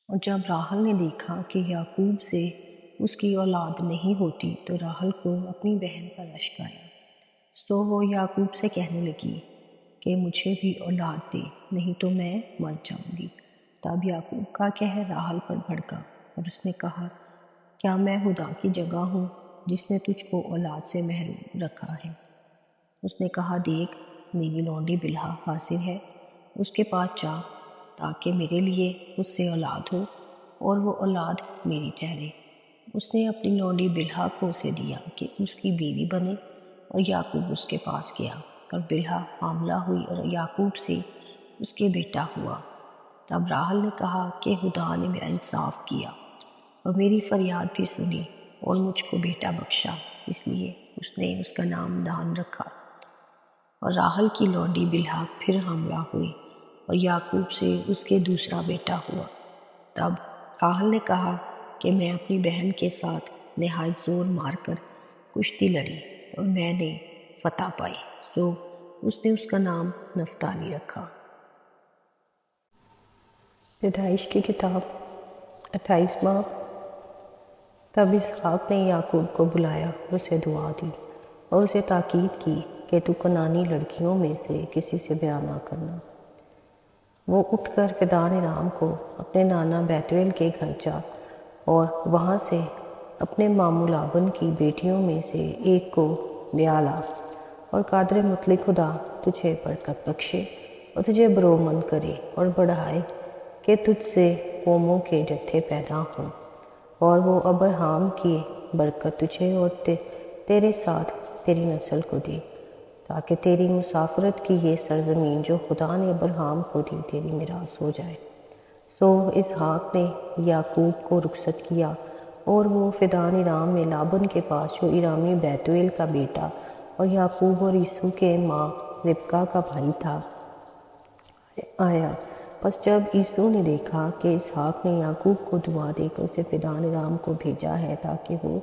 اور جب راحل نے دیکھا کہ یعقوب سے اس کی اولاد نہیں ہوتی تو راحل کو اپنی بہن پر اشک آیا۔ سو وہ یعقوب سے کہنے لگی کہ مجھے بھی اولاد دے، نہیں تو میں مر جاؤں گی۔ تب یعقوب کا قہر راحل پر بھڑکا اور اس نے کہا، کیا میں خدا کی جگہ ہوں جس نے تجھ کو اولاد سے محروم رکھا ہے؟ اس نے کہا، دیکھ میری لونڈی بلہا حاضر ہے، اس کے پاس جا تاکہ میرے لیے اس سے اولاد ہو اور وہ اولاد میری ٹھہرے۔ اس نے اپنی لونڈی بلہا کو اسے دیا کہ اس کی بیوی بنے، اور یعقوب اس کے پاس گیا اور بلہا حاملہ ہوئی اور یعقوب سے اس کے بیٹا ہوا۔ تب راحل نے کہا کہ خدا نے میرا انصاف کیا اور میری فریاد بھی سنی اور مجھ کو بیٹا بخشا، اس لیے اس نے اس کا نام دان رکھا۔ اور راحل کی لونڈی بلہا پھر حاملہ ہوئی اور یعقوب سے اس کے دوسرا بیٹا ہوا۔ تب راحل نے کہا کہ میں اپنی بہن کے ساتھ نہایت زور مار کر کشتی لڑی اور میں نے فتح پائی، سو اس نے اس کا نام نفتالی رکھا۔ پیدائش کی کتاب 28 باب۔ تب اسحاق نے یعقوب کو بلایا اور اسے دعا دی اور اسے تاکید کی کہ تو کنعانی لڑکیوں میں سے کسی سے بیاہ نہ کرنا۔ وہ اٹھ کر پدان ارام کو اپنے نانا بیتویل کے گھر جا اور وہاں سے اپنے ماموں لابن کی بیٹیوں میں سے ایک کو بیاہ لا، اور قادر مطلق خدا تجھے برکت بخشے اور تجھے برومند کرے اور بڑھائے کہ تجھ سے قوموں کے جتھے پیدا ہوں، اور وہ ابراہیم کی برکت تجھے اور تیرے ساتھ تیری نسل کو دے، تاکہ تیری مسافرت کی یہ سرزمین جو خدا نے ابراہیم کو دی تیری میراث ہو جائے۔ سو اسحاق نے یعقوب کو رخصت کیا اور وہ فدان ارام میں لابن کے پاس جو ارامی بیتویل کا بیٹا اور یعقوب اور عیسو کے ماں ربکا کا بھائی تھا آیا۔ پس جب عیسو نے دیکھا کہ اسحاق نے یعقوب کو دعا دے کر اسے فدان ارام کو بھیجا ہے تاکہ وہ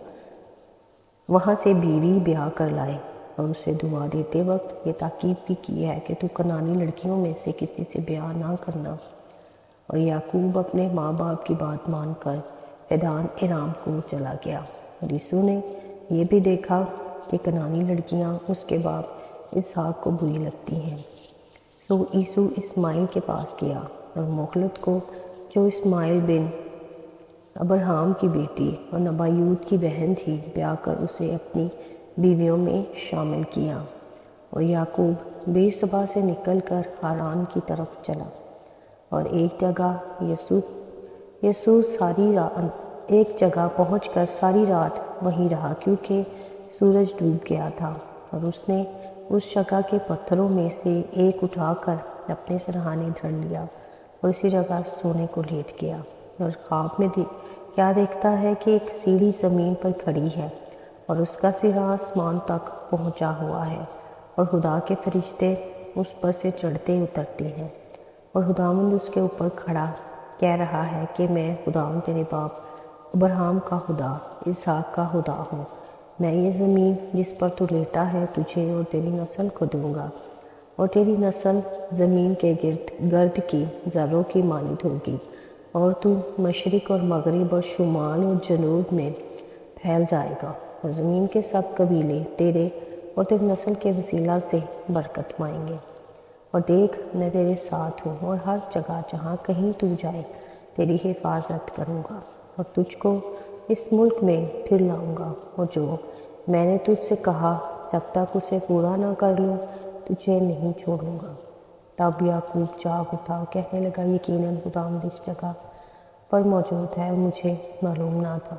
وہاں سے بیوی بیاہ کر لائے، اور اسے دعا دیتے وقت یہ تاکید بھی کی ہے کہ تو کنعانی لڑکیوں میں سے کسی سے بیاہ نہ کرنا، اور یعقوب اپنے ماں باپ کی بات مان کر فدان ارام کو چلا گیا۔ اور عیسو نے یہ بھی دیکھا کہ کنعانی لڑکیاں اس کے باپ اسحاق کو بری لگتی ہیں، سو عیسو اسماعیل کے پاس گیا اور مخلت کو جو اسماعیل بن ابراہیم کی بیٹی اور نبایوت کی بہن تھی بیاہ کر اسے اپنی بیویوں میں شامل کیا۔ اور یعقوب بیرسبا سے نکل کر ہاران کی طرف چلا، اور ایک جگہ پہنچ کر ساری رات وہیں رہا کیونکہ سورج ڈوب گیا تھا، اور اس نے اس جگہ کے پتھروں میں سے ایک اٹھا کر اپنے سرہانے دھر لیا اور اسی جگہ سونے کو لیٹ گیا۔ اور خواب میں کیا دیکھتا ہے کہ ایک سیڑھی زمین پر کھڑی ہے اور اس کا سرا آسمان تک پہنچا ہوا ہے، اور خدا کے فرشتے اس پر سے چڑھتے اترتے ہیں، اور خداوند اس کے اوپر کھڑا کہہ رہا ہے کہ میں خداوند تیرے باپ ابراہیم کا خدا، اسحاق کا خدا ہوں۔ میں یہ زمین جس پر تو لیٹا ہے تجھے اور تیری نسل کو دوں گا، اور تیری نسل زمین کے گرد کی ذروں کی مانند ہوگی، اور تو مشرق اور مغرب اور شمال اور جنوب میں پھیل جائے گا، اور زمین کے سب قبیلے تیرے اور تیری نسل کے وسیلہ سے برکت پائیں گے۔ اور دیکھ میں تیرے ساتھ ہوں، اور ہر جگہ جہاں کہیں تو جائے تیری حفاظت کروں گا، اور تجھ کو اس ملک میں پھر لاؤں گا، اور جو میں نے تجھ سے کہا جب تک اسے پورا نہ کر لوں تجھے نہیں چھوڑوں گا۔ تب یعقوب جاگ اٹھا اور کہنے لگا، یقیناً خداوند اس جگہ پر موجود ہے اور مجھے معلوم نہ تھا۔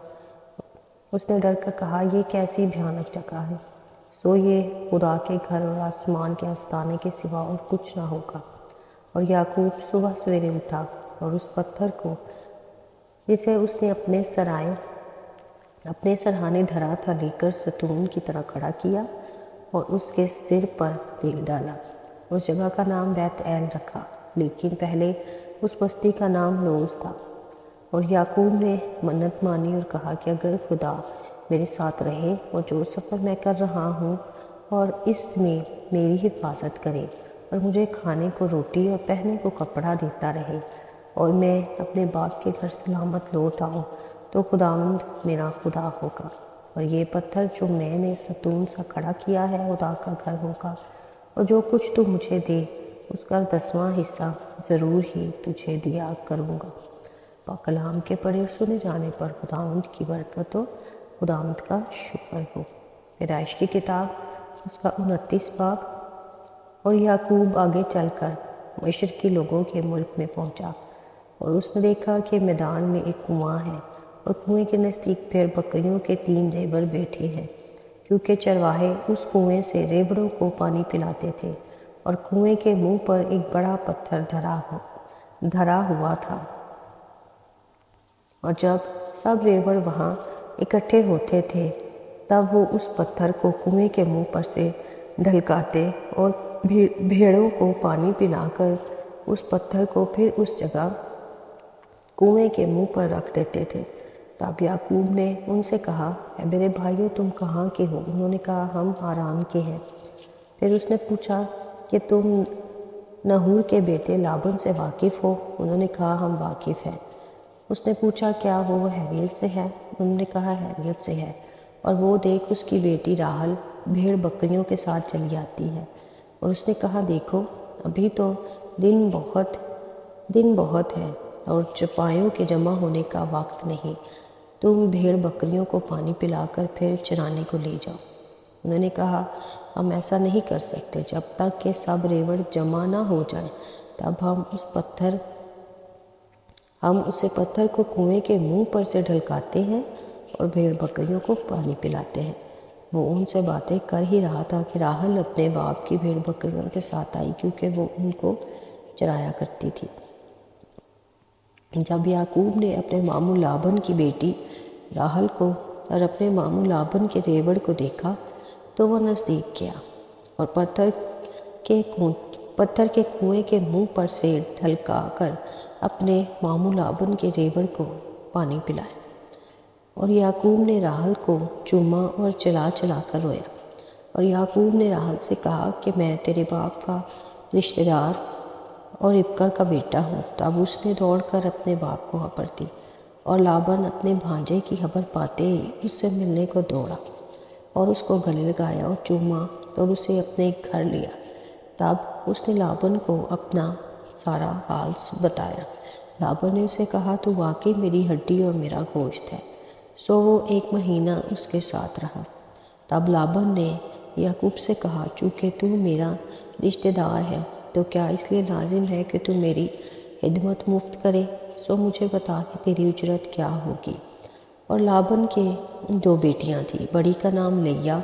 اس نے ڈر کر کہا، یہ کیسی بھیانک جگہ ہے، سو یہ خدا کے گھر اور آسمان کے آستانے کے سوا اور کچھ نہ ہوگا۔ اور یعقوب صبح سویرے اٹھا اور اس پتھر کو جسے اس نے اپنے سرہانے دھرا تھا لے کر ستون کی طرح کھڑا کیا اور اس کے سر پر تیل ڈالا۔ اس جگہ کا نام بیت ایل رکھا، لیکن پہلے اس بستی کا نام لوز تھا۔ اور یعقوب نے منت مانی اور کہا کہ اگر خدا میرے ساتھ رہے اور جو سفر میں کر رہا ہوں اور اس میں میری حفاظت کرے اور مجھے کھانے کو روٹی اور پہننے کو کپڑا دیتا رہے، اور میں اپنے باپ کے گھر سلامت لوٹ آؤں تو خداوند میرا خدا ہوگا، اور یہ پتھر جو میں نے ستون سا کھڑا کیا ہے خدا کا گھر ہوگا، اور جو کچھ تو مجھے دے اس کا 10واں حصہ ضرور ہی تجھے دیا کروں گا۔ پاک کلام کے پڑھے اور سنے جانے پر خداوند کی برکت ہو، خداوند کا شکر ہو۔ پیدائش کی کتاب اس کا 29 باب۔ اور یعقوب آگے چل کر مشرقی لوگوں کے ملک میں پہنچا، اور اس نے دیکھا کہ میدان میں ایک کنواں ہے، اور کنویں کے نزدیک پھر بکریوں کے 3 ریوڑ بیٹھے ہیں، کیونکہ چرواہے اس کنویں سے ریوڑوں کو پانی پلاتے تھے، اور کنویں کے منہ پر ایک بڑا پتھر دھرا ہوا تھا۔ اور جب سب ریوڑ وہاں اکٹھے ہوتے تھے تب وہ اس پتھر کو کنویں کے منہ پر سے ڈھلکاتے اور بھیڑوں کو پانی پلا کر اس پتھر کو پھر اس جگہ کنویں کے منہ پر رکھ دیتے تھے۔ تب یعقوب نے ان سے کہا، اے میرے بھائیو، تم کہاں کے ہو؟ انہوں نے کہا، ہم ہاران کے ہیں۔ پھر اس نے پوچھا کہ تم نہور کے بیٹے لابن سے واقف ہو؟ انہوں نے کہا، ہم واقف ہیں۔ اس نے پوچھا، کیا وہ حریت سے ہے؟ انہوں نے کہا، حریت سے ہے۔ اور وہ دیکھ اس کی بیٹی راحل بھیڑ بکریوں کے ساتھ چلی آتی ہے۔ اور اس نے کہا، دیکھو، ابھی تو دن بہت ہے اور چپایوں کے جمع ہونے کا وقت نہیں، تم بھیڑ بکریوں کو پانی پلا کر پھر چرانے کو لے جاؤ۔ انہوں نے کہا، ہم ایسا نہیں کر سکتے، جب تک کہ سب ریوڑ جمع نہ ہو جائیں تب ہم اسے پتھر کو کنویں کے منہ پر سے ڈھلکاتے ہیں اور بھیڑ بکریوں کو پانی پلاتے ہیں۔ وہ ان سے باتیں کر ہی رہا تھا کہ راحل اپنے باپ کی بھیڑ بکریوں کے ساتھ آئی، کیونکہ وہ ان کو چرایا کرتی تھی۔ جب یعقوب نے اپنے ماموں لابن کی بیٹی راحل کو اور اپنے ماموں لابن کے ریوڑ کو دیکھا تو وہ نزدیک گیا اور پتھر کے کنویں کے منہ پر سے ڈھلکا کر اپنے ماموں لابن کے ریوڑ کو پانی پلایا۔ اور یعقوب نے راحل کو چوما اور چلا چلا کر رویا۔ اور یعقوب نے راحل سے کہا کہ میں تیرے باپ کا رشتہ دار اور ربکہ کا بیٹا ہوں۔ تب اس نے دوڑ کر اپنے باپ کو خبر دی، اور لابن اپنے بھانجے کی خبر پاتے ہی اس سے ملنے کو دوڑا اور اس کو گلے لگایا اور چوما اور اسے اپنے گھر لیا۔ تب اس نے لابن کو اپنا سارا حال بتایا۔ لابن نے اسے کہا، تو واقعی میری ہڈی اور میرا گوشت ہے۔ سو وہ 1 مہینہ اس کے ساتھ رہا۔ تب لابن نے یعقوب سے کہا، چونکہ تو میرا رشتہ دار ہے تو کیا اس لیے لازم ہے کہ تو میری خدمت مفت کرے؟ سو مجھے بتا کہ تیری اجرت کیا ہوگی۔ اور لابن کے 2 بیٹیاں تھیں، بڑی کا نام لیا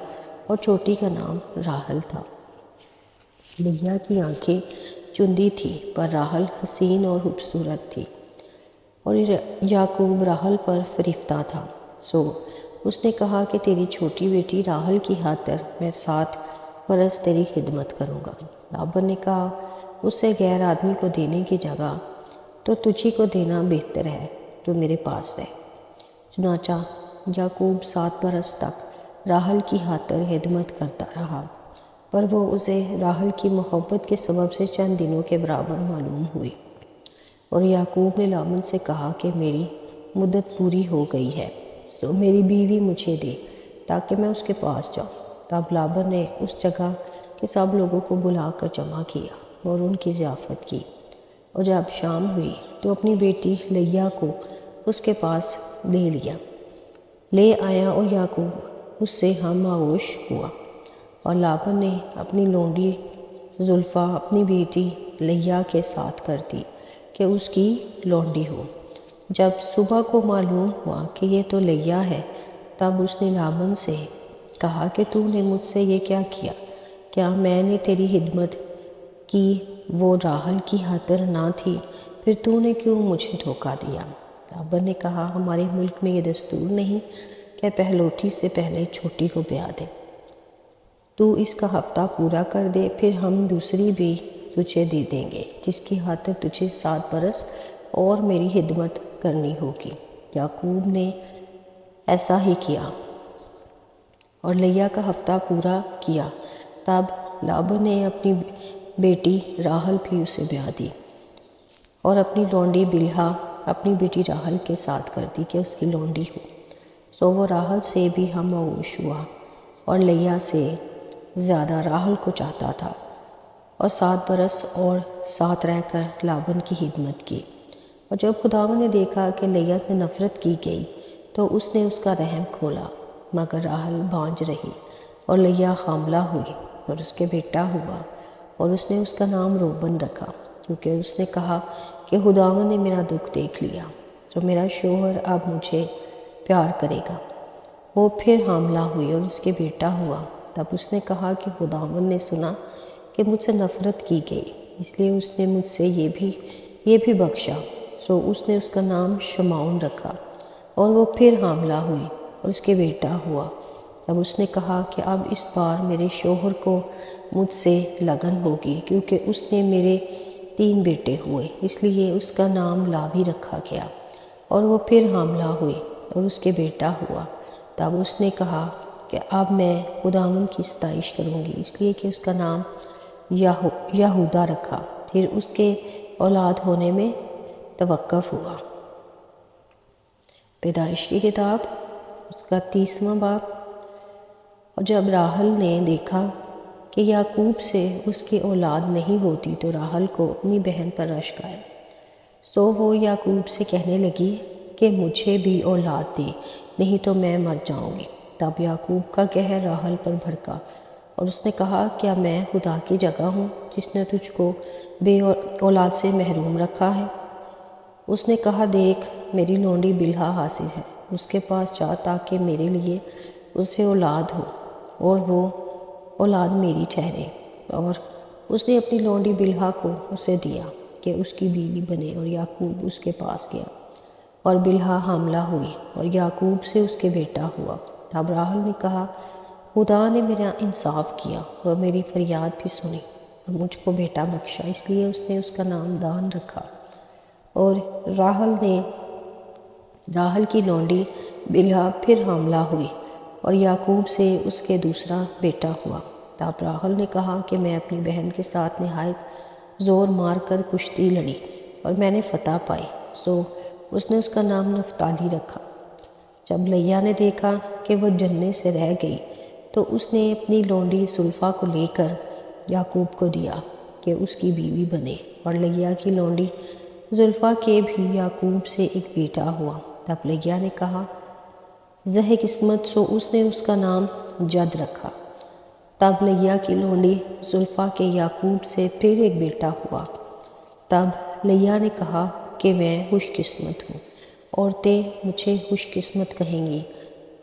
اور چھوٹی کا نام راحل تھا۔ لیا کی آنکھیں چندی تھی پر راحل حسین اور خوبصورت تھی، اور یعقوب راحل پر فریفتہ تھا۔ سو اس نے کہا کہ تیری چھوٹی بیٹی راحل کی خاطر میں 7 برس تیری خدمت کروں گا۔ لابن نے کہا، اس سے غیر آدمی کو دینے کی جگہ تو تجھی کو دینا بہتر ہے، تو میرے پاس رہ۔ چنانچہ یعقوب 7 برس تک راحل کی خاطر خدمت کرتا رہا، پر وہ اسے راحل کی محبت کے سبب سے چند دنوں کے برابر معلوم ہوئی۔ اور یعقوب نے لابن سے کہا کہ میری مدت پوری ہو گئی ہے، سو میری بیوی مجھے دے تاکہ میں اس کے پاس جاؤں۔ تب لابن نے اس جگہ کے سب لوگوں کو بلا کر جمع کیا اور ان کی ضیافت کی، اور جب شام ہوئی تو اپنی بیٹی لیا کو اس کے پاس لے آیا، اور یعقوب اس سے ہم آغوش ہوا۔ اور لابن نے اپنی لونڈی زلفا اپنی بیٹی لیا کے ساتھ کر دی کہ اس کی لونڈی ہو۔ جب صبح کو معلوم ہوا کہ یہ تو لیا ہے، تب اس نے لابن سے کہا کہ تو نے مجھ سے یہ کیا کیا؟ کیا میں نے تیری خدمت کی وہ راحل کی خاطر نہ تھی؟ پھر تو نے کیوں مجھے دھوکہ دیا؟ لابن نے کہا، ہمارے ملک میں یہ دستور نہیں کہ پہلوٹی سے پہلے چھوٹی کو بیاہ دے۔ تو اس کا ہفتہ پورا کر دے، پھر ہم دوسری بھی تجھے دے دیں گے، جس کی خاطر تجھے 7 برس اور میری خدمت کرنی ہوگی۔ یعقوب نے ایسا ہی کیا اور لیا کا ہفتہ پورا کیا۔ تب لابن نے اپنی بیٹی راحل بھی اسے بیاہ دی۔ اور اپنی لونڈی بلہا اپنی بیٹی راحل کے ساتھ کر دی کہ اس کی لونڈی ہو۔ سو وہ راحل سے بھی ہم آغوش ہوا اور لیا سے زیادہ راحل کو چاہتا تھا، اور 7 برس اور ساتھ رہ کر لابن کی خدمت کی۔ اور جب خداوند نے دیکھا کہ لیا سے نفرت کی گئی تو اس نے اس کا رحم کھولا، مگر راحل بانجھ رہی، اور لیا حاملہ ہوئی اور اس کے بیٹا ہوا، اور اس نے اس کا نام روبن رکھا، کیونکہ اس نے کہا کہ خداوند نے میرا دکھ دیکھ لیا، تو میرا شوہر اب مجھے پیار کرے گا۔ وہ پھر حاملہ ہوئی اور اس کے بیٹا ہوا۔ تب اس نے کہا کہ خداوند نے سنا کہ مجھ سے نفرت کی گئی، اس لیے اس نے مجھ سے یہ بھی بخشا۔ سو اس نے اس کا نام شمعون رکھا، اور وہ پھر حاملہ ہوئی اور اس کے بیٹا ہوا۔ تب اس نے کہا کہ اب اس بار میرے شوہر کو مجھ سے لگن ہوگی، کیونکہ اس نے میرے 3 بیٹے ہوئے، اس لیے اس کا نام لاوی رکھا گیا۔ اور وہ پھر حاملہ ہوئی اور اس کے بیٹا ہوا۔ تب اس نے کہا کہ اب میں خداوند کی ستائش کروں گی، اس لیے کہ اس کا نام یہودا رکھا۔ پھر اس کے اولاد ہونے میں توقف ہوا۔ پیدائش کی کتاب اس کا 30واں باب۔ اور جب راحل نے دیکھا کہ یعقوب سے اس کی اولاد نہیں ہوتی تو راحل کو اپنی بہن پر رشک آیا۔ سو وہ یعقوب سے کہنے لگی کہ مجھے بھی اولاد دے، نہیں تو میں مر جاؤں گی۔ تب یعقوب کا قہر راحل پر بھڑکا اور اس نے کہا کیا میں خدا کی جگہ ہوں جس نے تجھ کو بے اولاد سے محروم رکھا ہے؟ اس نے کہا دیکھ میری لونڈی بلہا حاصل ہے، اس کے پاس جا تاکہ میرے لیے اس سے اولاد ہو اور وہ اولاد میری ٹھہرے۔ اور اس نے اپنی لونڈی بلہا کو اسے دیا کہ اس کی بیوی بنے، اور یعقوب اس کے پاس گیا اور بلہا حاملہ ہوئی اور یعقوب سے اس کے بیٹا ہوا۔ تب راحل نے کہا خدا نے میرا انصاف کیا اور میری فریاد بھی سنی اور مجھ کو بیٹا بخشا، اس لیے اس نے اس کا نام دان رکھا۔ اور راحل کی لونڈی بلہا پھر حاملہ ہوئی اور یعقوب سے اس کے دوسرا بیٹا ہوا۔ تب راحل نے کہا کہ میں اپنی بہن کے ساتھ نہایت زور مار کر کشتی لڑی اور میں نے فتح پائی، سو اس نے اس کا نام نفتالی رکھا۔ جب لیا نے دیکھا کہ وہ جننے سے رہ گئی تو اس نے اپنی لونڈی زلفا کو لے کر یعقوب کو دیا کہ اس کی بیوی بنے، اور لیا کی لونڈی زلفا کے بھی یعقوب سے ایک بیٹا ہوا۔ تب لیا نے کہا زہ قسمت، سو اس نے اس کا نام جد رکھا۔ تب لیا کی لونڈی زلفا کے یعقوب سے پھر ایک بیٹا ہوا۔ تب لیا نے کہا کہ میں خوش قسمت ہوں، عورتیں مجھے خوش قسمت کہیں گی،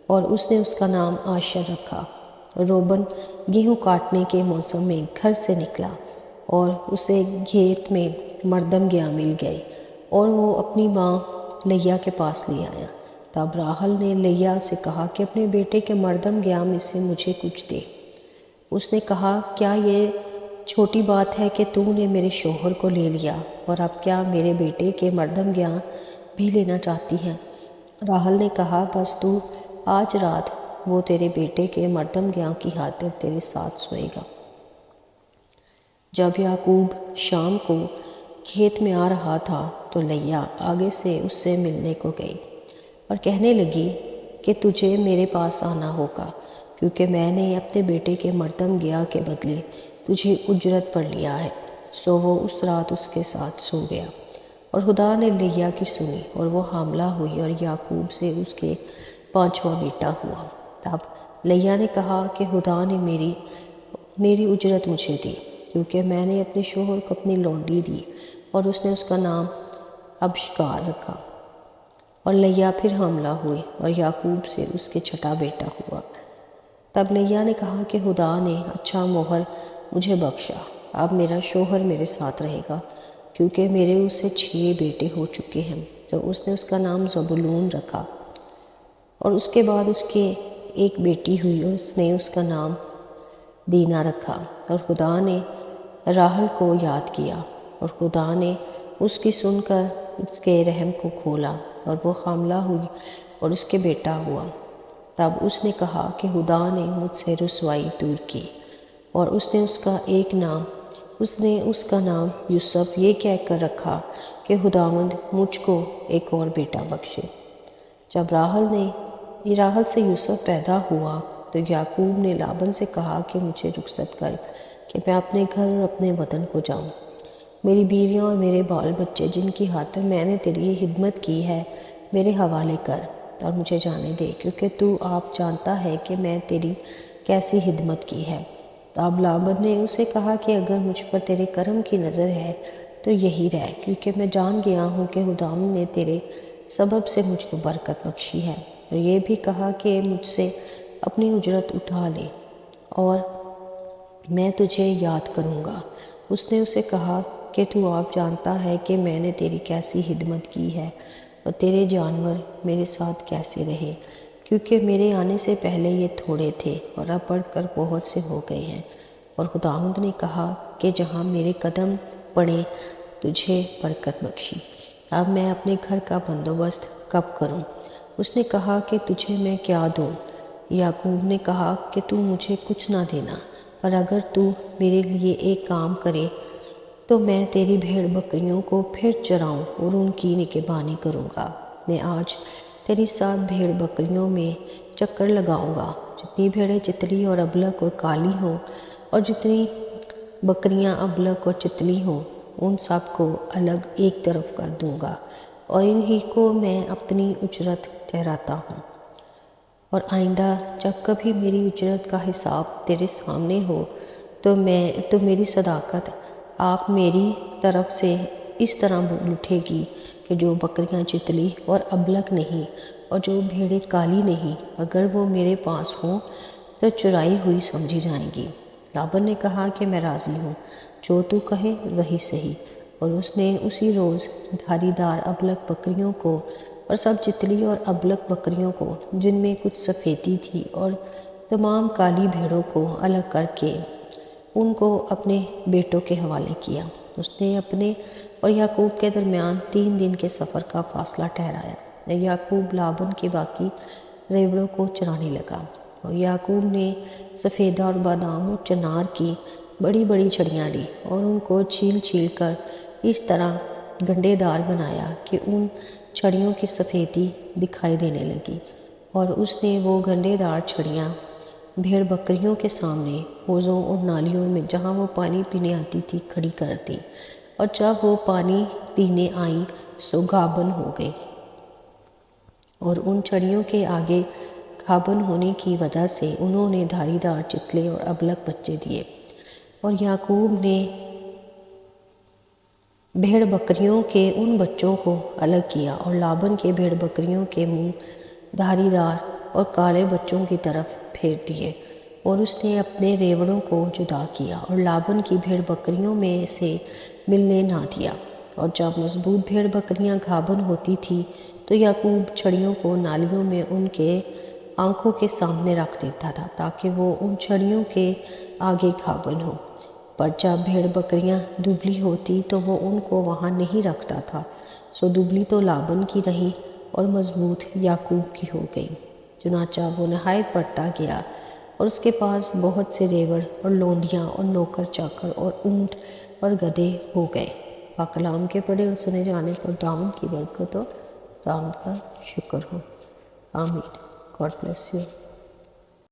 اور اس نے اس کا نام آشر رکھا۔ روبن گیہوں کاٹنے کے موسم میں گھر سے نکلا اور اسے کھیت میں مردم گیا مل گئے، اور وہ اپنی ماں لیا کے پاس لے آیا۔ تب راحل نے لیا سے کہا کہ اپنے بیٹے کے مردم گیا میں سے مجھے کچھ دے۔ اس نے کہا کیا یہ چھوٹی بات ہے کہ تو نے میرے شوہر کو لے لیا، اور اب کیا میرے بیٹے کے مردم گیا بھی لینا چاہتی ہے؟ راحل نے کہا بس تو آج رات وہ تیرے بیٹے کے مردم گیا کی خاطر تیرے ساتھ سوئے گا۔ جب یعقوب شام کو کھیت میں آ رہا تھا تو لیا آگے سے اس سے ملنے کو گئی اور کہنے لگی کہ تجھے میرے پاس آنا ہوگا، کیونکہ میں نے اپنے بیٹے کے مردم گیا کے بدلے تجھے اجرت پر لیا ہے۔ سو وہ اس رات اس کے ساتھ سو گیا، اور خدا نے لیا کی سنی، اور وہ حاملہ ہوئی اور یعقوب سے اس کے 5واں بیٹا ہوا۔ تب لیا نے کہا کہ خدا نے میری اجرت مجھے دی، کیونکہ میں نے اپنے شوہر کو اپنی لونڈی دی، اور اس نے اس کا نام ابشکار رکھا۔ اور لیا پھر حاملہ ہوئی اور یعقوب سے اس کے 6واں بیٹا ہوا۔ تب لیا نے کہا کہ خدا نے اچھا موہر مجھے بخشا، اب میرا شوہر میرے ساتھ رہے گا، کیونکہ میرے اس سے 6 بیٹے ہو چکے ہیں۔ تو اس نے اس کا نام زبولون رکھا۔ اور اس کے بعد اس کے ایک بیٹی ہوئی اور اس نے اس کا نام دینا رکھا۔ اور خدا نے راحل کو یاد کیا، اور خدا نے اس کی سن کر اس کے رحم کو کھولا، اور وہ حاملہ ہوئی اور اس کے بیٹا ہوا۔ تب اس نے کہا کہ خدا نے مجھ سے رسوائی دور کی، اور اس نے اس کا نام یوسف یہ کہہ کر رکھا کہ خداوند مجھ کو ایک اور بیٹا بخشے۔ جب راحل سے یوسف پیدا ہوا تو یعقوب نے لابن سے کہا کہ مجھے رخصت کر کہ میں اپنے گھر اور اپنے وطن کو جاؤں۔ میری بیویاں اور میرے بال بچے جن کی خاطر میں نے تیری خدمت کی ہے میرے حوالے کر اور مجھے جانے دے، کیونکہ تو آپ جانتا ہے کہ میں تیری کیسی خدمت کی ہے۔ تب لابن نے اسے کہا کہ اگر مجھ پر تیرے کرم کی نظر ہے تو یہی رہ، کیونکہ میں جان گیا ہوں کہ خداوند نے تیرے سبب سے مجھ کو برکت بخشی ہے، اور یہ بھی کہا کہ مجھ سے اپنی اجرت اٹھا لے اور میں تجھے یاد کروں گا۔ اس نے اسے کہا کہ تو آپ جانتا ہے کہ میں نے تیری کیسی خدمت کی ہے اور تیرے جانور میرے ساتھ کیسے رہے، کیونکہ میرے آنے سے پہلے یہ تھوڑے تھے اور اب بڑھ کر بہت سے ہو گئے ہیں۔ اور خداوند نے کہا کہ جہاں میرے قدم پڑے تجھے برکت بخشی۔ اب میں اپنے گھر کا بندوبست کب کروں؟ اس نے کہا کہ تجھے میں کیا دوں؟ یعقوب نے کہا کہ تو مجھے کچھ نہ دینا، پر اگر تو میرے لیے ایک کام کرے تو میں تیری بھیڑ بکریوں کو پھر چراؤں اور ان کی نگہبانی کروں گا۔ میں آج تیری 7 بھیڑ بکریوں میں چکر لگاؤں گا، جتنی بھیڑیں چتلی اور ابلک اور کالی ہوں اور جتنی بکریاں ابلک اور چتلی ہوں ان سب کو الگ ایک طرف کر دوں گا، اور انہی کو میں اپنی اجرت ٹھہراتا ہوں۔ اور آئندہ جب کبھی میری اجرت کا حساب تیرے سامنے ہو تو میری صداقت آپ میری طرف سے اس طرح بول اٹھے گی کہ جو بکریاں چتلی اور ابلک نہیں اور جو بھیڑیں کالی نہیں، اگر وہ میرے پاس ہوں تو چرائی ہوئی سمجھی جائیں گی۔ لابن نے کہا کہ میں راضی ہوں، جو تو کہے وہی صحیح۔ اور اس نے اسی روز دھاری دار ابلک بکریوں کو اور سب چتلی اور ابلک بکریوں کو جن میں کچھ سفیدی تھی اور تمام کالی بھیڑوں کو الگ کر کے ان کو اپنے بیٹوں کے حوالے کیا۔ اس نے اپنے اور یعقوب کے درمیان 3 دن کے سفر کا فاصلہ ٹھہرایا۔ یعقوب لابن کے باقی ریوڑوں کو چرانے لگا، اور یعقوب نے سفیدہ اور بادام اور چنار کی بڑی بڑی چھڑیاں لی اور ان کو چھیل چھیل کر اس طرح گنڈے دار بنایا کہ ان چھڑیوں کی سفیدی دکھائی دینے لگی، اور اس نے وہ گنڈے دار چھڑیاں بھیڑ بکریوں کے سامنے حوضوں اور نالیوں میں جہاں وہ پانی پینے آتی تھی کھڑی کر دی، اور جب وہ پانی پینے آئیں سو گابن ہو گئی، اور ان چھڑیوں کے آگے گابن ہونے کی وجہ سے انہوں نے دھاری دار چتلے اور ابلک بچے دیے۔ اور یعقوب نے بھیڑ بکریوں کے ان بچوں کو الگ کیا اور لابن کے بھیڑ بکریوں کے منہ دھاری دار اور کالے بچوں کی طرف پھیر دیے، اور اس نے اپنے ریوڑوں کو جدا کیا اور لابن کی بھیڑ بکریوں میں سے ملنے نہ دیا۔ اور جب مضبوط بھیڑ بکریاں گھابن ہوتی تھی تو یعقوب چھڑیوں کو نالیوں میں ان کے آنکھوں کے سامنے رکھ دیتا تھا تاکہ وہ ان چھڑیوں کے آگے گھابن ہو، پر جب بھیڑ بکریاں دبلی ہوتی تو وہ ان کو وہاں نہیں رکھتا تھا، سو دبلی تو لابن کی رہیں اور مضبوط یعقوب کی ہو گئی۔ چنانچہ وہ نہایت بڑھتا گیا اور اس کے پاس بہت سے ریوڑ اور لونڈیاں اور نوکر چاکر اور اونٹ اور گدھے ہو گئے۔ پاک کلام کے پڑھے اور سنے جانے پر خداوند کی برکت اور خداوند کا شکر ہو۔ آمین۔ God bless you.